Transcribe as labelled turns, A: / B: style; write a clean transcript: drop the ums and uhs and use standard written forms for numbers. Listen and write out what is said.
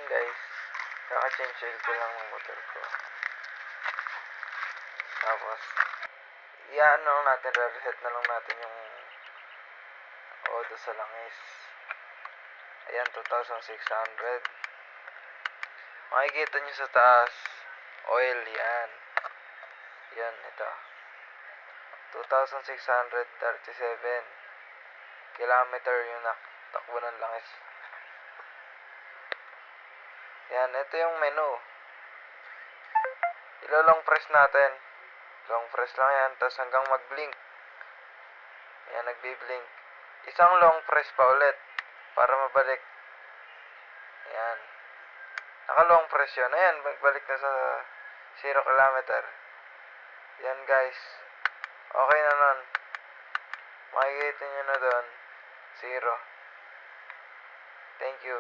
A: guys, kaka-change oil ko lang ng motor ko. Tapos, i-ano natin, re-reset na lang natin yung odo sa langis. Ayan, 2,600. Makikita nyo sa taas, oil, yan. Yan, ito. 2,637 kilometer yung takbo ng langis. Yan, ito yung menu. Ilo-long press natin. Long press lang yan, tapos hanggang mag-blink. Yan, nagbi-blink. Isang long press pa ulit para mabalik. Yan. Naka-long press yun. Ayan, magbalik na sa 0 kilometer. Yan guys. Okay na nun. Makikita nyo na doon. 0. Thank you.